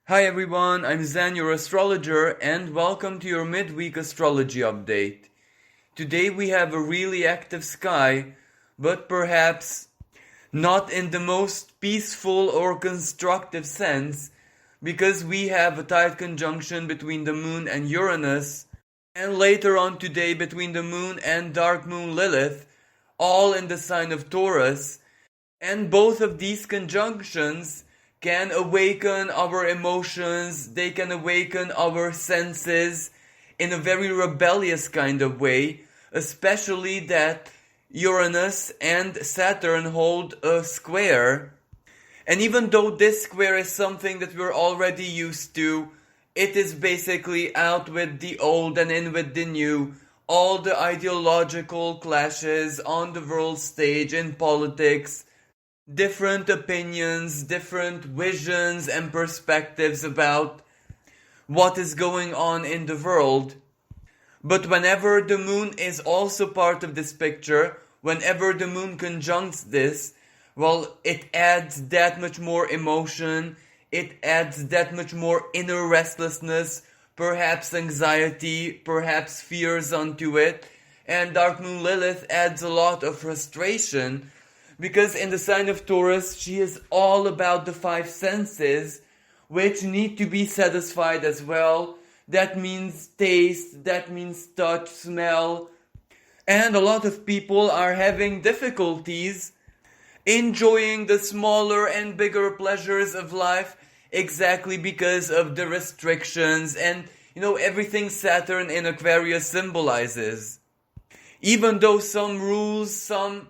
Hi everyone, I'm Zan, your astrologer, and welcome to your midweek astrology update. Today we have a really active sky, but perhaps not in the most peaceful or constructive sense, because we have a tight conjunction between the moon and Uranus, and later on today between the moon and dark moon Lilith, all in the sign of Taurus, and both of these conjunctions can awaken our emotions, they can awaken our senses in a very rebellious kind of way, especially that Uranus and Saturn hold a square. And even though this square is something that we're already used to, it is basically out with the old and in with the new. All the ideological clashes on the world stage in politics, different opinions, different visions and perspectives about what is going on in the world. But whenever the moon is also part of this picture, whenever the moon conjuncts this, well, it adds that much more emotion, it adds that much more inner restlessness, perhaps anxiety, perhaps fears onto it, and dark moon Lilith adds a lot of frustration. Because in the sign of Taurus, she is all about the five senses, which need to be satisfied as well. That means taste, that means touch, smell. And a lot of people are having difficulties enjoying the smaller and bigger pleasures of life exactly because of the restrictions and, everything Saturn in Aquarius symbolizes. Even though some rules, some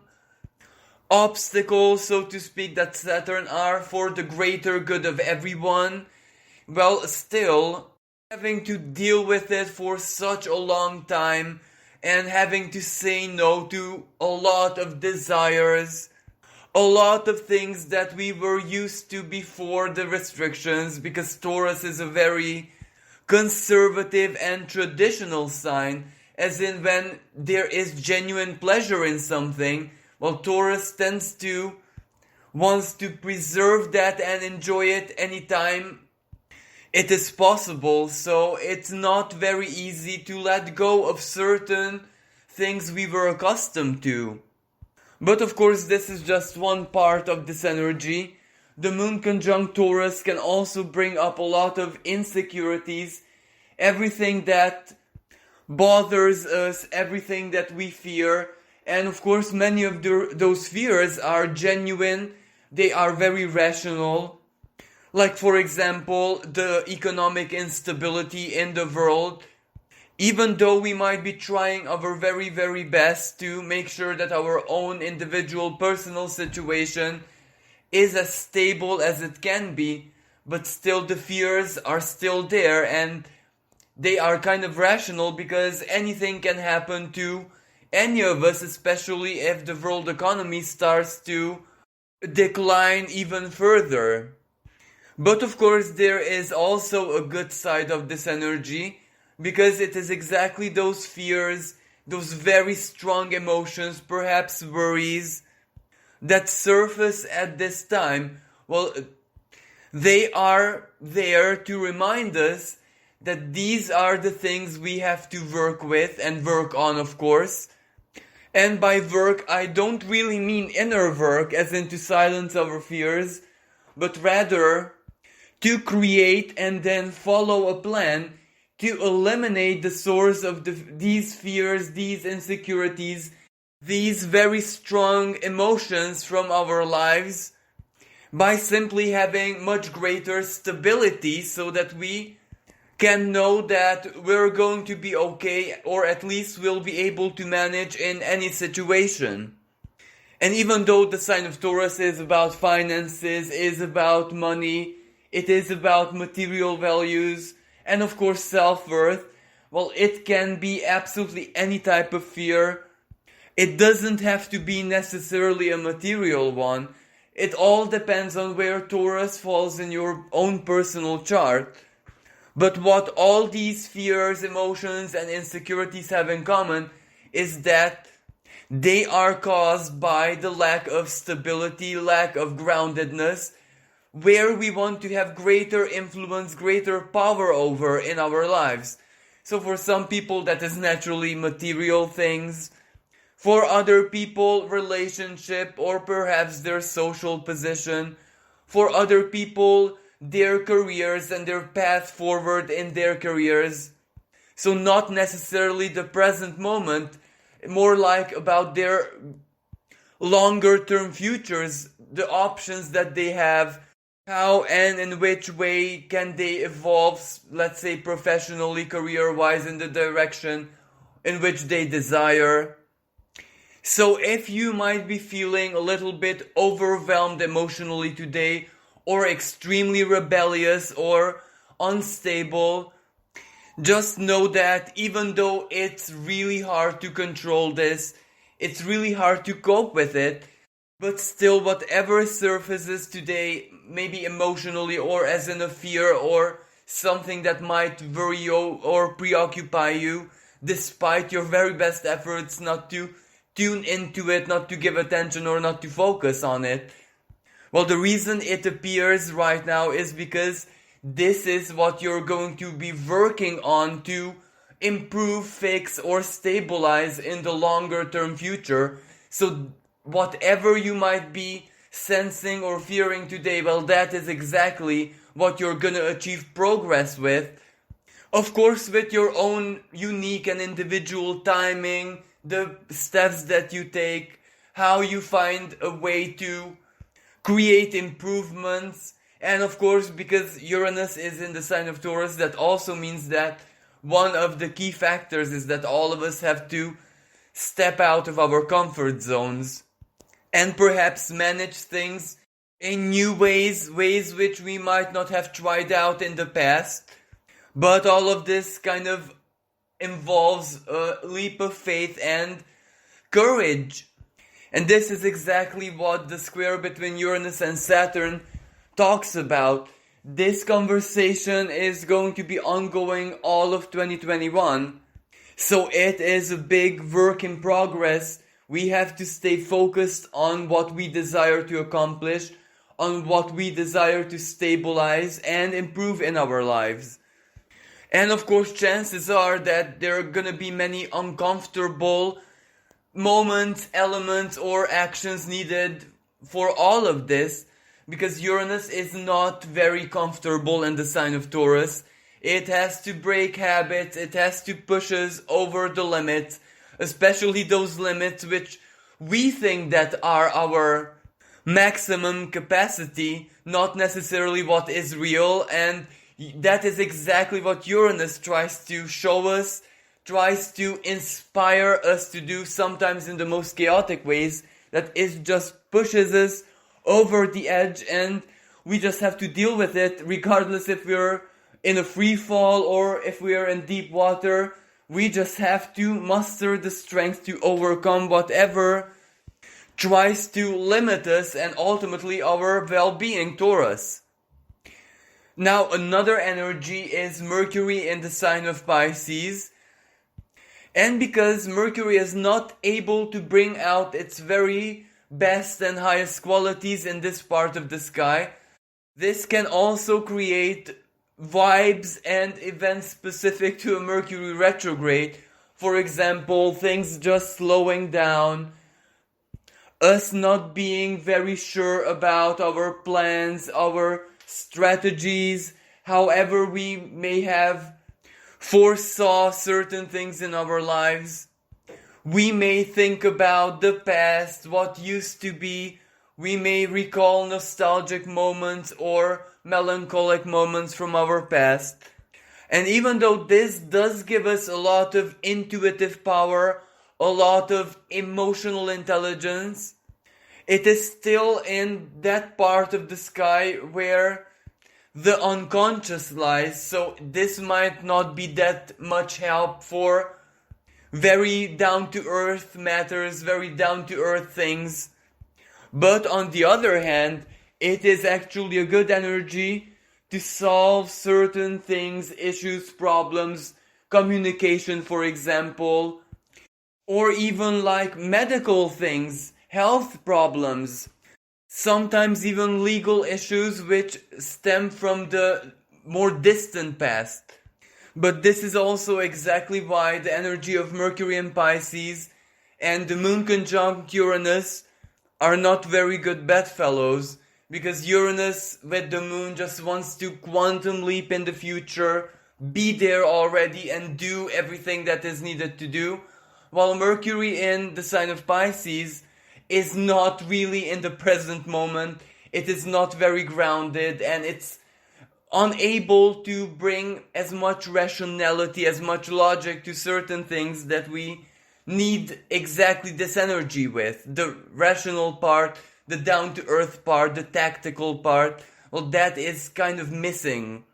obstacles, so to speak, that Saturn are for the greater good of everyone, well, still, having to deal with it for such a long time and having to say no to a lot of desires, a lot of things that we were used to before the restrictions, because Taurus is a very conservative and traditional sign, as in when there is genuine pleasure in something, well, Taurus wants to preserve that and enjoy it anytime it is possible. So it's not very easy to let go of certain things we were accustomed to. But of course, this is just one part of this energy. The moon conjunct Taurus can also bring up a lot of insecurities, everything that bothers us, everything that we fear. And of course, many of those fears are genuine, they are very rational. Like, for example, the economic instability in the world. Even though we might be trying our very, very best to make sure that our own individual personal situation is as stable as it can be, but still the fears are still there, and they are kind of rational because anything can happen to any of us, especially if the world economy starts to decline even further. But of course, there is also a good side of this energy, because it is exactly those fears, those very strong emotions, perhaps worries, that surface at this time. Well, they are there to remind us that these are the things we have to work with and work on, of course. And by work, I don't really mean inner work, as in to silence our fears, but rather to create and then follow a plan to eliminate the source of these fears, these insecurities, these very strong emotions from our lives, by simply having much greater stability so that we can know that we're going to be okay, or at least we'll be able to manage in any situation. And even though the sign of Taurus is about finances, is about money, it is about material values, and of course self-worth, well, it can be absolutely any type of fear. It doesn't have to be necessarily a material one. It all depends on where Taurus falls in your own personal chart. But what all these fears, emotions, and insecurities have in common is that they are caused by the lack of stability, lack of groundedness, where we want to have greater influence, greater power over in our lives. So for some people that is naturally material things. For other people, relationship or perhaps their social position. For other people, their careers and their path forward in their careers. So not necessarily the present moment, more like about their longer term futures, the options that they have, how and in which way can they evolve, let's say professionally, career-wise, in the direction in which they desire. So if you might be feeling a little bit overwhelmed emotionally today, or extremely rebellious or unstable, just know that even though it's really hard to control this, it's really hard to cope with it, but still whatever surfaces today, maybe emotionally or as in a fear or something that might worry you or preoccupy you, despite your very best efforts not to tune into it, not to give attention or not to focus on it. Well, the reason it appears right now is because this is what you're going to be working on to improve, fix, or stabilize in the longer term future. So whatever you might be sensing or fearing today, well, that is exactly what you're gonna achieve progress with. Of course, with your own unique and individual timing, the steps that you take, how you find a way to create improvements. And of course, because Uranus is in the sign of Taurus, that also means that one of the key factors is that all of us have to step out of our comfort zones and perhaps manage things in new ways which we might not have tried out in the past. But all of this kind of involves a leap of faith and courage. And this is exactly what the square between Uranus and Saturn talks about. This conversation is going to be ongoing all of 2021. So it is a big work in progress. We have to stay focused on what we desire to accomplish, on what we desire to stabilize and improve in our lives. And of course, chances are that there are gonna be many uncomfortable moments, elements, or actions needed for all of this, because Uranus is not very comfortable in the sign of Taurus. It has to break habits, it has to push us over the limits, especially those limits which we think that are our maximum capacity, not necessarily what is real. And that is exactly what Uranus tries to show us, tries to inspire us to do, sometimes in the most chaotic ways, that it just pushes us over the edge, and we just have to deal with it regardless if we're in a free fall or if we are in deep water. We just have to muster the strength to overcome whatever tries to limit us and ultimately our well-being, Taurus. Now, another energy is Mercury in the sign of Pisces. And because Mercury is not able to bring out its very best and highest qualities in this part of the sky, this can also create vibes and events specific to a Mercury retrograde. For example, things just slowing down, us not being very sure about our plans, our strategies, however we may have foresaw certain things in our lives. We may think about the past, what used to be. We may recall nostalgic moments or melancholic moments from our past. And even though this does give us a lot of intuitive power, a lot of emotional intelligence, it is still in that part of the sky where the unconscious lies. So this might not be that much help for very down-to-earth matters, very down-to-earth things. But on the other hand, it is actually a good energy to solve certain things, issues, problems, communication, for example, or even like medical things, health problems. sometimes even legal issues which stem from the more distant past. But this is also exactly why the energy of Mercury in Pisces and the moon conjunct Uranus are not very good bedfellows, because Uranus with the moon just wants to quantum leap in the future, be there already and do everything that is needed to do, while Mercury in the sign of Pisces is not really in the present moment. It is not very grounded, and it's unable to bring as much rationality, as much logic to certain things that we need exactly this energy with. The rational part, the down-to-earth part, the tactical part, well, that is kind of missing.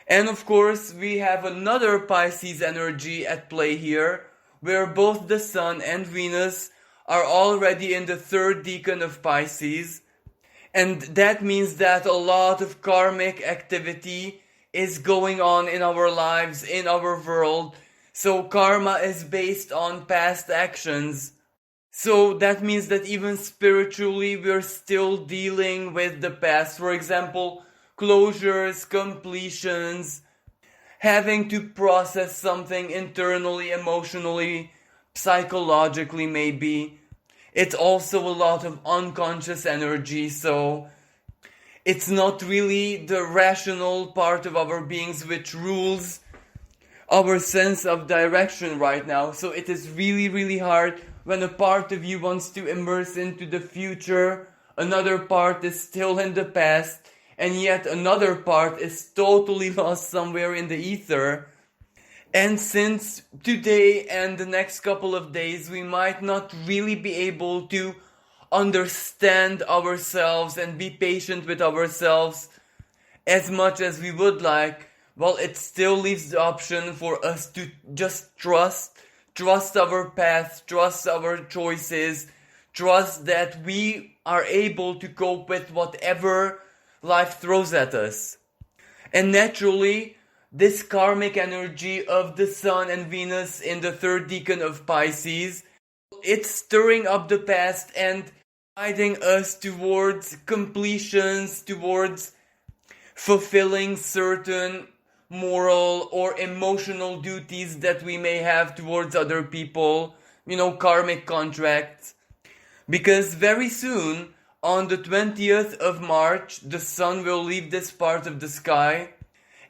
And of course, we have another Pisces energy at play here, where both the Sun and Venus are already in the third decan of Pisces. And that means that a lot of karmic activity is going on in our lives, in our world. So karma is based on past actions. So that means that even spiritually we're still dealing with the past. For example, closures, completions, having to process something internally, emotionally, psychologically maybe. It's also a lot of unconscious energy, so it's not really the rational part of our beings which rules our sense of direction right now. So it is really, really hard when a part of you wants to immerse into the future, another part is still in the past, and yet another part is totally lost somewhere in the ether. And since today and the next couple of days we might not really be able to understand ourselves and be patient with ourselves as much as we would like, well, it still leaves the option for us to just trust our path, trust our choices, trust that we are able to cope with whatever life throws at us. And naturally, this karmic energy of the Sun and Venus in the third decan of Pisces, it's stirring up the past and guiding us towards completions, towards fulfilling certain moral or emotional duties that we may have towards other people, karmic contracts. Because very soon, on the 20th of March, the Sun will leave this part of the sky,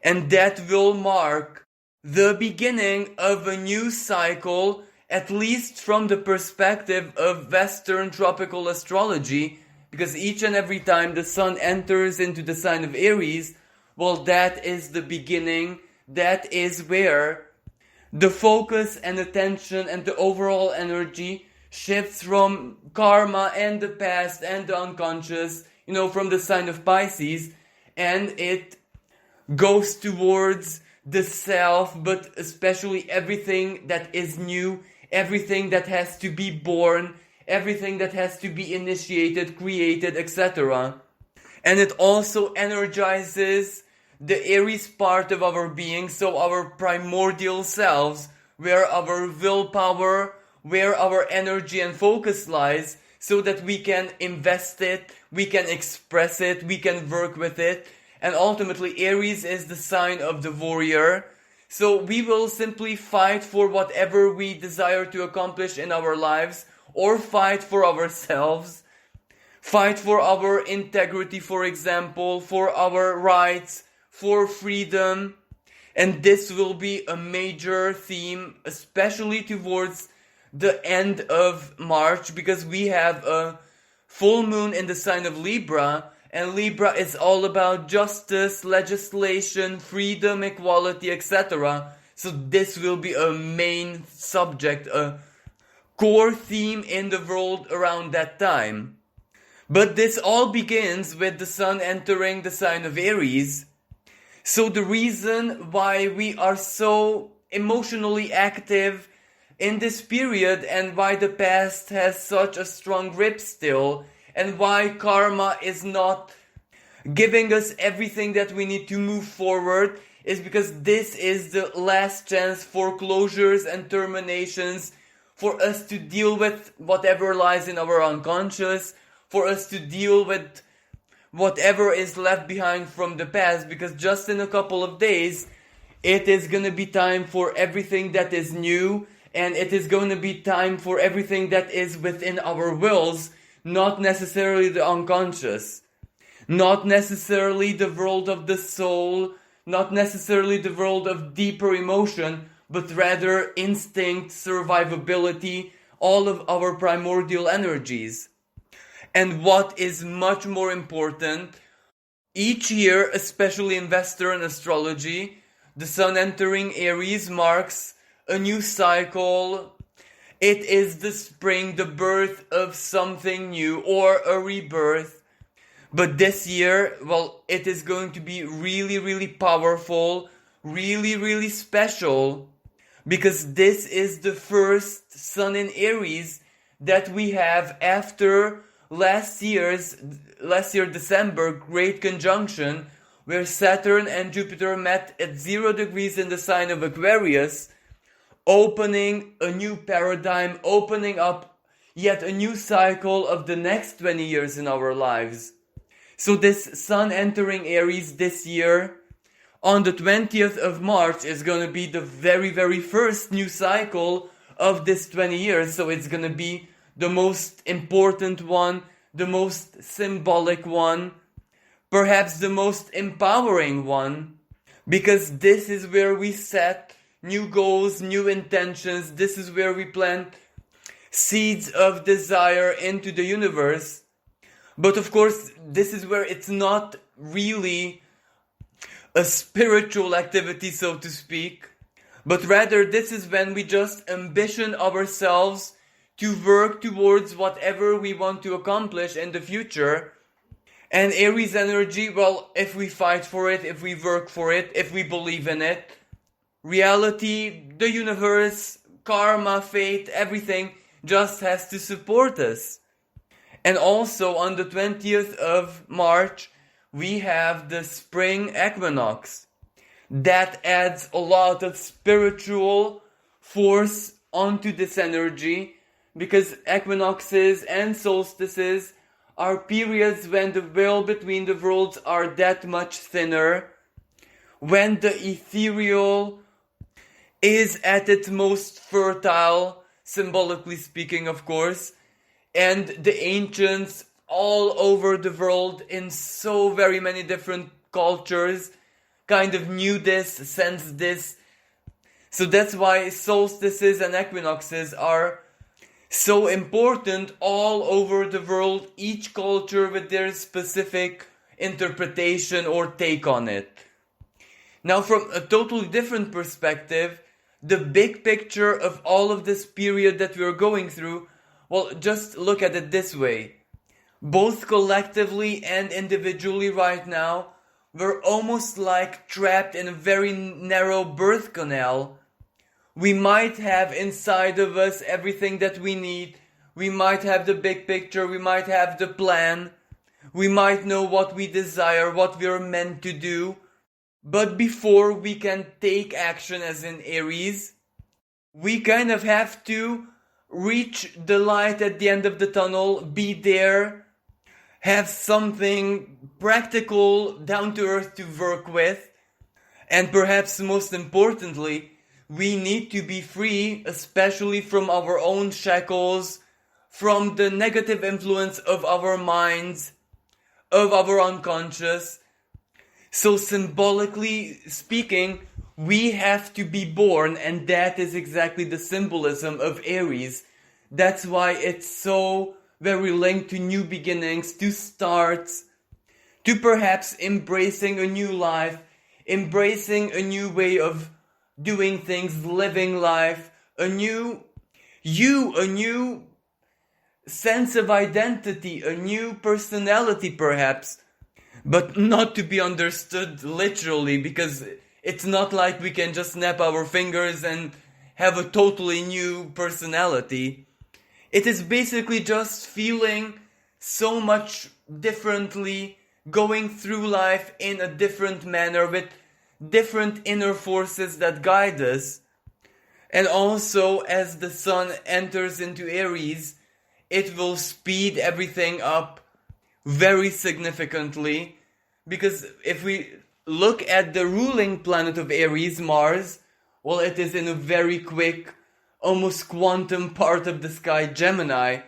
and that will mark the beginning of a new cycle, at least from the perspective of Western tropical astrology, because each and every time the Sun enters into the sign of Aries, well, that is the beginning, that is where the focus and attention and the overall energy shifts from karma and the past and the unconscious, from the sign of Pisces, and it goes towards the self, but especially everything that is new, everything that has to be born, everything that has to be initiated, created, etc. And it also energizes the Aries part of our being, so our primordial selves, where our willpower, where our energy and focus lies, so that we can invest it, we can express it, we can work with it. And ultimately, Aries is the sign of the warrior. So we will simply fight for whatever we desire to accomplish in our lives, or fight for ourselves. Fight for our integrity, for example, for our rights, for freedom. And this will be a major theme, especially towards the end of March, because we have a full moon in the sign of Libra, and Libra is all about justice, legislation, freedom, equality, etc. So this will be a main subject, a core theme in the world around that time. But this all begins with the Sun entering the sign of Aries. So the reason why we are so emotionally active in this period, and why the past has such a strong grip still, and why karma is not giving us everything that we need to move forward, is because this is the last chance for closures and terminations, for us to deal with whatever lies in our unconscious, for us to deal with whatever is left behind from the past, because just in a couple of days, it is going to be time for everything that is new, and it is going to be time for everything that is within our wills, not necessarily the unconscious, not necessarily the world of the soul, not necessarily the world of deeper emotion, but rather instinct, survivability, all of our primordial energies. And what is much more important, each year, especially in Western astrology, the sun entering Aries marks a new cycle. It is the spring, the birth of something new, or a rebirth. But this year, well, it is going to be really, really powerful, really, really special, because this is the first sun in Aries that we have after last year December great conjunction, where Saturn and Jupiter met at 0 degrees in the sign of Aquarius, opening a new paradigm, opening up yet a new cycle of the next 20 years in our lives. So this sun entering Aries this year on the 20th of March is going to be the very, very first new cycle of this 20 years. So it's going to be the most important one, the most symbolic one, perhaps the most empowering one, because this is where we set new goals, new intentions. This is where we plant seeds of desire into the universe. But of course, this is where it's not really a spiritual activity, so to speak, but rather this is when we just ambition ourselves to work towards whatever we want to accomplish in the future. And Aries energy, well, if we fight for it, if we work for it, if we believe in it, reality, the universe, karma, fate, everything just has to support us. And also on the 20th of March, we have the spring equinox. That adds a lot of spiritual force onto this energy, because equinoxes and solstices are periods when the veil between the worlds are that much thinner, when the ethereal is at its most fertile, symbolically speaking, of course, and the ancients all over the world in so very many different cultures kind of knew this, sensed this. So that's why solstices and equinoxes are so important all over the world, each culture with their specific interpretation or take on it. Now, from a totally different perspective, the big picture of all of this period that we're going through, well, just look at it this way. Both collectively and individually right now, we're almost like trapped in a very narrow birth canal. We might have inside of us everything that we need. We might have the big picture. We might have the plan. We might know what we desire, what we're meant to do. But before we can take action, as in Aries, we kind of have to reach the light at the end of the tunnel, be there, have something practical, down to earth to work with. And perhaps most importantly, we need to be free, especially from our own shackles, from the negative influence of our minds, of our unconscious. So symbolically speaking, we have to be born, and that is exactly the symbolism of Aries. That's why it's so very linked to new beginnings, to starts, to perhaps embracing a new life, embracing a new way of doing things, living life, a new sense of identity, a new personality perhaps, but not to be understood literally, because it's not like we can just snap our fingers and have a totally new personality. It is basically just feeling so much differently, going through life in a different manner with different inner forces that guide us. And also, as the sun enters into Aries, it will speed everything up very significantly. Because if we look at the ruling planet of Aries, Mars, well, it is in a very quick, almost quantum part of the sky, Gemini.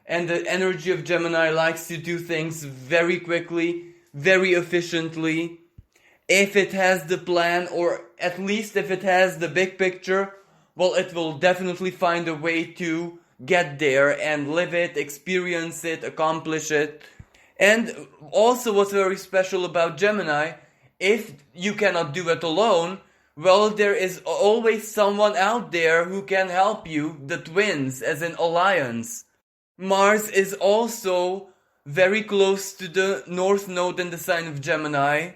And the energy of Gemini likes to do things very quickly, very efficiently. If it has the plan, or at least if it has the big picture, well, it will definitely find a way to get there and live it, experience it, accomplish it. And also what's very special about Gemini, if you cannot do it alone, well, there is always someone out there who can help you, the twins, as an alliance. Mars is also very close to the North Node in the sign of Gemini.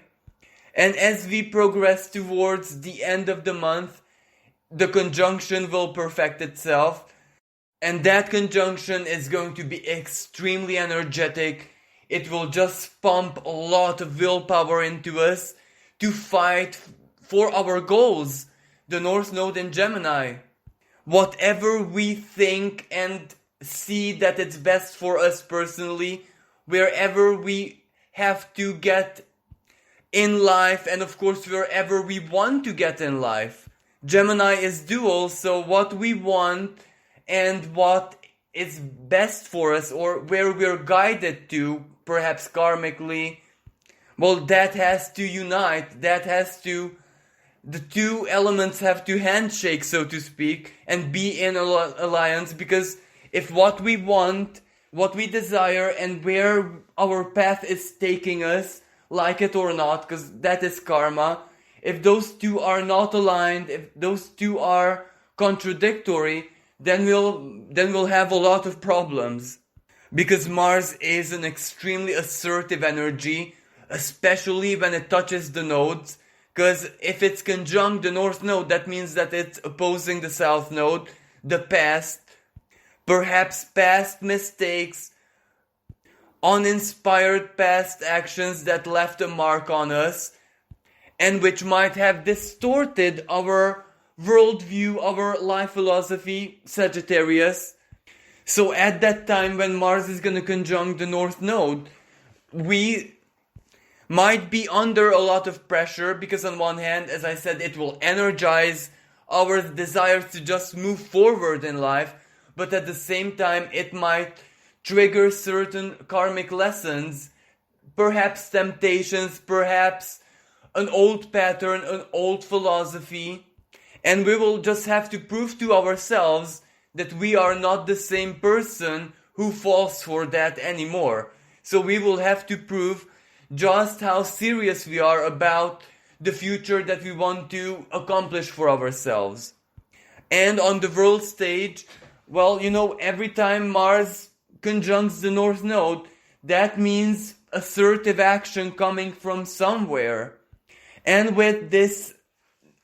And as we progress towards the end of the month, the conjunction will perfect itself. And that conjunction is going to be extremely energetic. It will just pump a lot of willpower into us to fight for our goals. The North Node in Gemini. Whatever we think and see that it's best for us personally, wherever we have to get in life, and of course wherever we want to get in life. Gemini is dual, so what we want and what is best for us, or where we're guided to, perhaps karmically, well, that has to unite, the two elements have to handshake, so to speak, and be in alliance, because if what we want, what we desire, and where our path is taking us, like it or not, because that is karma, if those two are not aligned, if those two are contradictory, then we'll have a lot of problems. Because Mars is an extremely assertive energy, especially when it touches the nodes. Because if it's conjunct the North Node, that means that it's opposing the South Node, the past, perhaps past mistakes, uninspired past actions that left a mark on us, and which might have distorted our worldview, our life philosophy, Sagittarius. So at that time when Mars is going to conjunct the North Node, we might be under a lot of pressure, because on one hand, as I said, it will energize our desires to just move forward in life, but at the same time it might trigger certain karmic lessons, perhaps temptations, perhaps an old pattern, an old philosophy, and we will just have to prove to ourselves that we are not the same person who falls for that anymore. So we will have to prove just how serious we are about the future that we want to accomplish for ourselves. And on the world stage, well, every time Mars conjuncts the North Node, that means assertive action coming from somewhere. And with this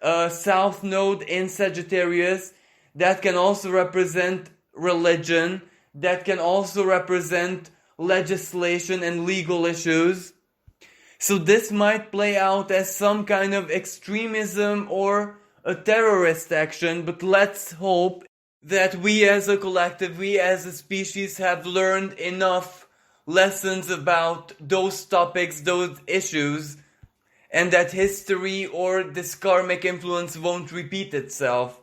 South Node in Sagittarius, that can also represent religion, that can also represent legislation and legal issues. So this might play out as some kind of extremism or a terrorist action, but let's hope that we as a collective, we as a species have learned enough lessons about those topics, those issues, and that history or this karmic influence won't repeat itself.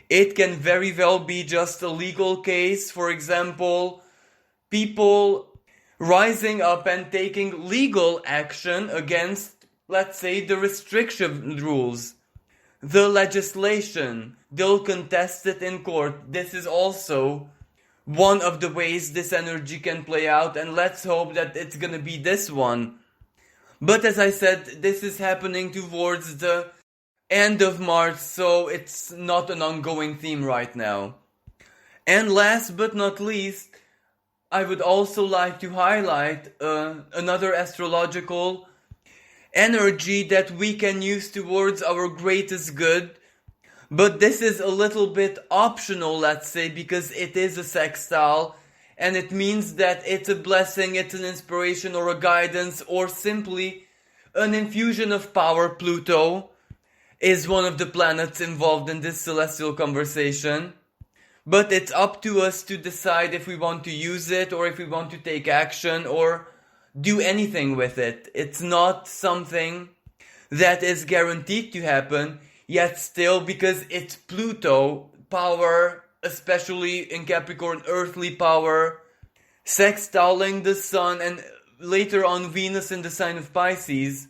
It can very well be just a legal case, for example, people rising up and taking legal action against, let's say, the restriction rules, the legislation. They'll contest it in court. This is also one of the ways this energy can play out, and let's hope that it's gonna be this one. But as I said, this is happening towards the end of March, so it's not an ongoing theme right now. And last but not least, I would also like to highlight another astrological energy that we can use towards our greatest good. But this is a little bit optional, let's say, because it is a sextile, and it means that it's a blessing, it's an inspiration or a guidance, or simply an infusion of power. Pluto is one of the planets involved in this celestial conversation. but it's up to us to decide if we want to use it or if we want to take action or do anything with it. It's not something that is guaranteed to happen, yet still, because it's Pluto power, especially in Capricorn, earthly power, sextiling the Sun and later on Venus in the sign of Pisces.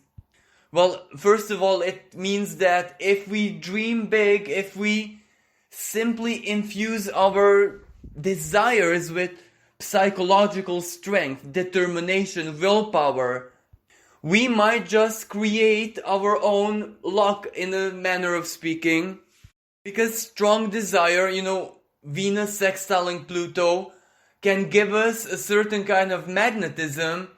Well, first of all, it means that if we dream big, if we simply infuse our desires with psychological strength, determination, willpower, we might just create our own luck in a manner of speaking. Because strong desire, Venus sextiling Pluto can give us a certain kind of magnetism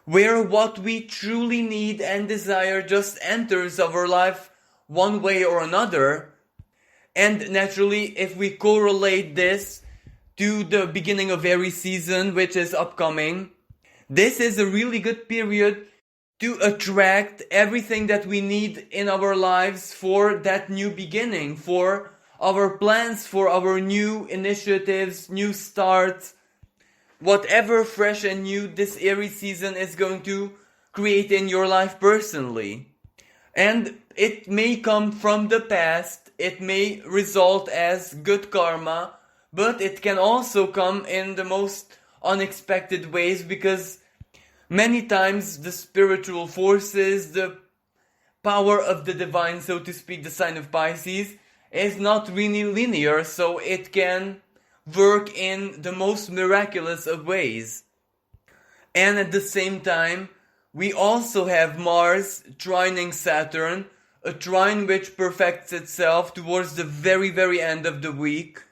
where what we truly need and desire just enters our life one way or another. And naturally, if we correlate this to the beginning of Aries season, which is upcoming, this is a really good period to attract everything that we need in our lives for that new beginning, for our plans, for our new initiatives, new starts, whatever fresh and new this Aries season is going to create in your life personally. And it may come from the past, it may result as good karma, but it can also come in the most unexpected ways, because many times the spiritual forces, the power of the divine, so to speak, the sign of Pisces, is not really linear, so it can work in the most miraculous of ways. And at the same time, we also have Mars trining Saturn, a trine which perfects itself towards the very, very end of the week.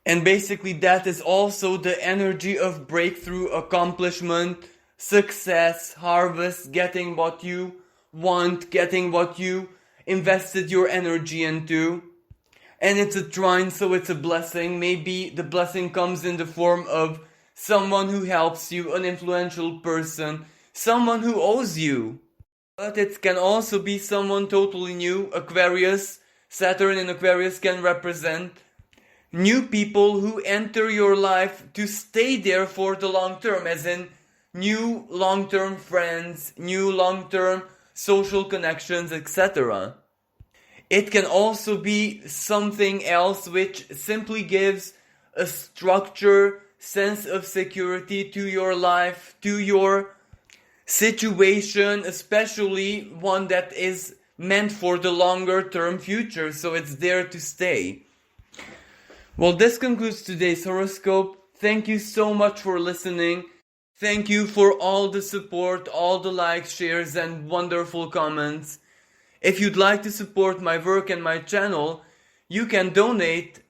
And basically that is also the energy of breakthrough, accomplishment, success, harvest, getting what you want, getting what you invested your energy into. And it's a trine, so it's a blessing. Maybe the blessing comes in the form of someone who helps you, an influential person, someone who owes you. But it can also be someone totally new. Aquarius, Saturn in Aquarius can represent new people who enter your life to stay there for the long term, as in new long-term friends, new long-term social connections, etc. It can also be something else which simply gives a structure, sense of security to your life, to your situation, especially one that is meant for the longer term future, so it's there to stay. Well, this concludes today's horoscope. Thank you so much for listening. Thank you for all the support, all the likes, shares, and wonderful comments. If you'd like to support my work and my channel, you can donate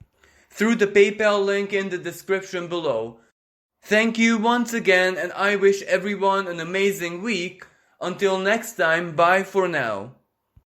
through the PayPal link in the description below. Thank you once again, and I wish everyone an amazing week. Until next time, bye for now.